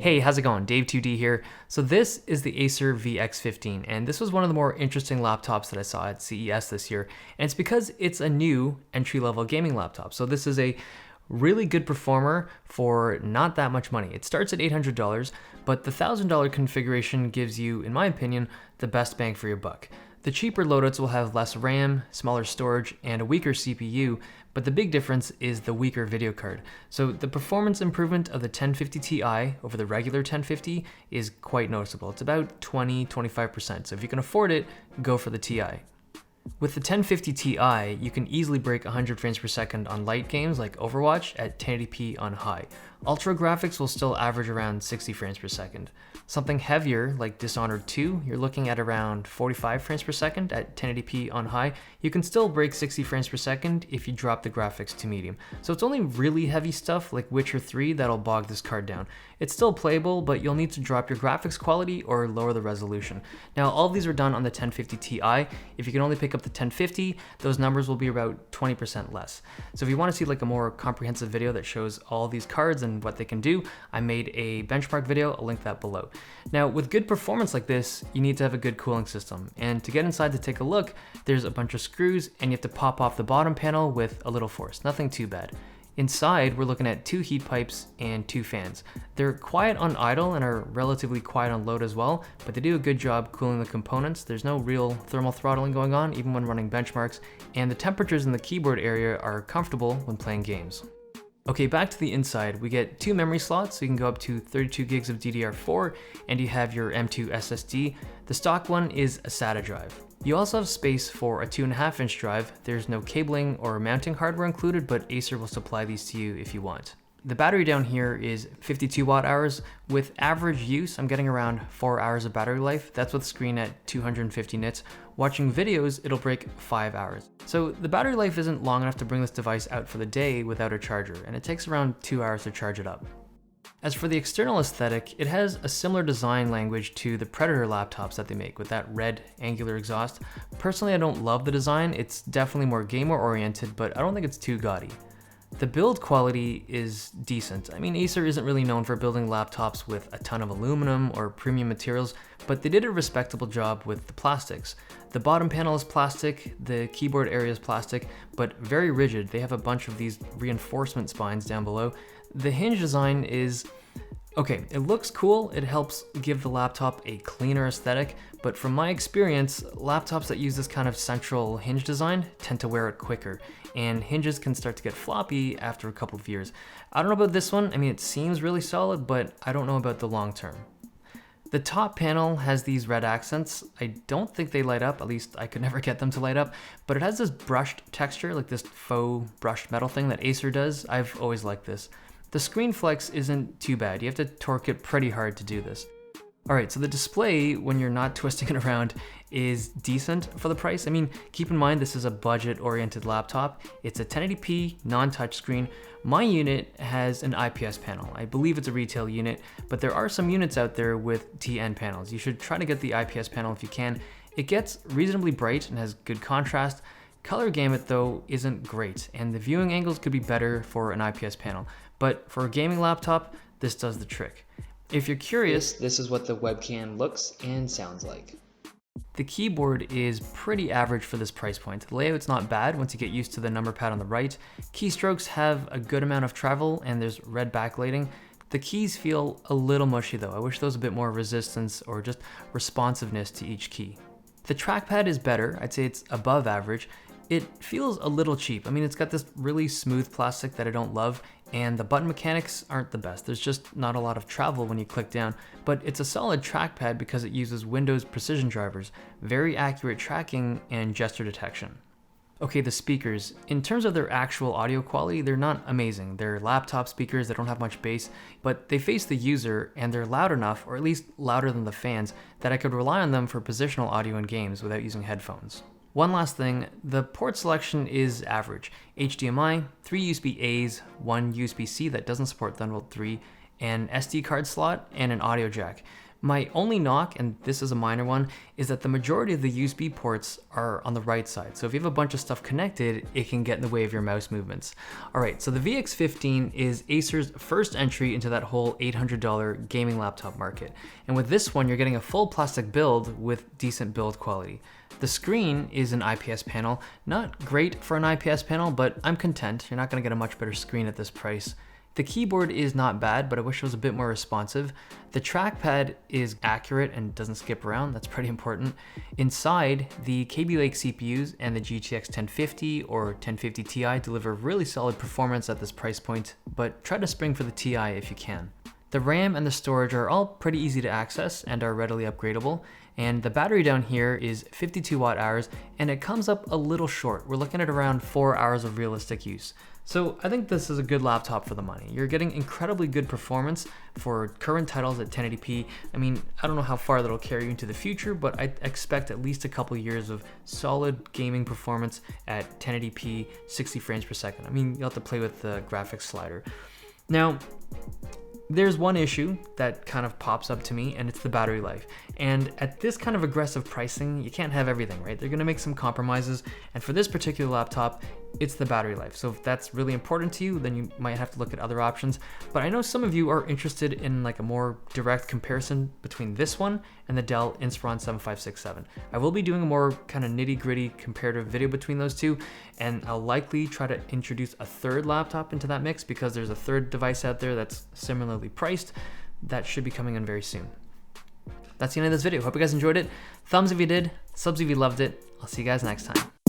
Hey, how's it going? Dave2D here. So this is the Acer VX15, and this was one of the more interesting laptops that I saw at CES this year, and it's because it's a new entry-level gaming laptop. So this is a really good performer for not that much money. It starts at $800, but the $1,000 configuration gives you, in my opinion, the best bang for your buck. The cheaper loadouts will have less RAM, smaller storage, and a weaker CPU, but the big difference is the weaker video card. So the performance improvement of the 1050 Ti over the regular 1050 is quite noticeable. It's about 20–25%, so if you can afford it, go for the Ti. With the 1050 Ti, you can easily break 100 frames per second on light games like Overwatch at 1080p on high. Ultra graphics will still average around 60 frames per second. Something heavier like Dishonored 2, you're looking at around 45 frames per second at 1080p on high. You can still break 60 frames per second if you drop the graphics to medium. So it's only really heavy stuff like Witcher 3 that'll bog this card down. It's still playable, but you'll need to drop your graphics quality or lower the resolution. Now, all of these are done on the 1050 Ti. If you can only pick up the 1050, those numbers will be about 20% less. So if you want to see like a more comprehensive video that shows all these cards and what they can do, I made a benchmark video, I'll link that below. Now, with good performance like this, you need to have a good cooling system. And to get inside to take a look, there's a bunch of screws and you have to pop off the bottom panel with a little force, nothing too bad. Inside, we're looking at 2 heat pipes and 2 fans. They're quiet on idle and are relatively quiet on load as well, but they do a good job cooling the components. There's no real thermal throttling going on, even when running benchmarks, and the temperatures in the keyboard area are comfortable when playing games. Okay, back to the inside, we get 2 memory slots, so you can go up to 32 gigs of DDR4, and you have your M2 SSD. The stock one is a SATA drive. You also have space for a 2.5-inch drive. There's no cabling or mounting hardware included, but Acer will supply these to you if you want. The battery down here is 52 watt hours. With average use, I'm getting around 4 hours of battery life. That's with screen at 250 nits. Watching videos, it'll break 5 hours. So the battery life isn't long enough to bring this device out for the day without a charger, and it takes around 2 hours to charge it up. As for the external aesthetic, it has a similar design language to the Predator laptops that they make with that red angular exhaust. Personally, I don't love the design. It's definitely more gamer oriented, but I don't think it's too gaudy. The build quality is decent. I mean, Acer isn't really known for building laptops with a ton of aluminum or premium materials, but they did a respectable job with the plastics. The bottom panel is plastic, the keyboard area is plastic, but very rigid. They have a bunch of these reinforcement spines down below. The hinge design is okay, it looks cool, it helps give the laptop a cleaner aesthetic, but from my experience, laptops that use this kind of central hinge design tend to wear it quicker, and hinges can start to get floppy after a couple of years. I don't know about this one, I mean it seems really solid, but I don't know about the long term. The top panel has these red accents. I don't think they light up, at least I could never get them to light up, but it has this brushed texture, like this faux brushed metal thing that Acer does. I've always liked this. The screen flex isn't too bad. You have to torque it pretty hard to do this. Alright, so the display, when you're not twisting it around, is decent for the price. I mean, keep in mind this is a budget-oriented laptop. It's a 1080p non-touch screen. My unit has an IPS panel. I believe it's a retail unit, but there are some units out there with TN panels. You should try to get the IPS panel if you can. It gets reasonably bright and has good contrast. Color gamut though isn't great, and the viewing angles could be better for an IPS panel, but for a gaming laptop, this does the trick. If you're curious, this is what the webcam looks and sounds like. The keyboard is pretty average for this price point. The layout's not bad once you get used to the number pad on the right. Keystrokes have a good amount of travel and there's red backlighting. The keys feel a little mushy though. I wish there was a bit more resistance or just responsiveness to each key. The trackpad is better. I'd say it's above average. It feels a little cheap. I mean, it's got this really smooth plastic that I don't love, and the button mechanics aren't the best. There's just not a lot of travel when you click down, but it's a solid trackpad because it uses Windows precision drivers, very accurate tracking, and gesture detection. Okay, the speakers. In terms of their actual audio quality, they're not amazing. They're laptop speakers that don't have much bass, but they face the user and they're loud enough, or at least louder than the fans, that I could rely on them for positional audio in games without using headphones. One last thing, the port selection is average. HDMI, 3 USB-A's, 1 USB-C that doesn't support Thunderbolt 3, an SD card slot, and an audio jack. My only knock, and this is a minor one, is that the majority of the USB ports are on the right side. So if you have a bunch of stuff connected, it can get in the way of your mouse movements. All right, so the VX15 is Acer's first entry into that whole $800 gaming laptop market. And with this one, you're getting a full plastic build with decent build quality. The screen is an IPS panel, not great for an IPS panel, but I'm content. You're not gonna get a much better screen at this price. The keyboard is not bad, but I wish it was a bit more responsive. The trackpad is accurate and doesn't skip around. That's pretty important. Inside, the Kaby Lake CPUs and the GTX 1050 or 1050 Ti deliver really solid performance at this price point, but try to spring for the Ti if you can. The RAM and the storage are all pretty easy to access and are readily upgradable. And the battery down here is 52 watt hours, and it comes up a little short. We're looking at around 4 hours of realistic use. So I think this is a good laptop for the money. You're getting incredibly good performance for current titles at 1080p. I mean, I don't know how far that'll carry you into the future, but I expect at least a couple years of solid gaming performance at 1080p, 60 frames per second. I mean, you'll have to play with the graphics slider. Now, there's one issue that kind of pops up to me, and it's the battery life. And at this kind of aggressive pricing, you can't have everything, right? They're gonna make some compromises, and for this particular laptop, it's the battery life. So if that's really important to you, then you might have to look at other options. But I know some of you are interested in like a more direct comparison between this one and the Dell Inspiron 7567. I will be doing a more kind of nitty-gritty comparative video between those two, and I'll likely try to introduce a third laptop into that mix because there's a third device out there that's similarly priced that should be coming in very soon. That's the end of this video. Hope you guys enjoyed it. Thumbs if you did, subs if you loved it. I'll see you guys next time.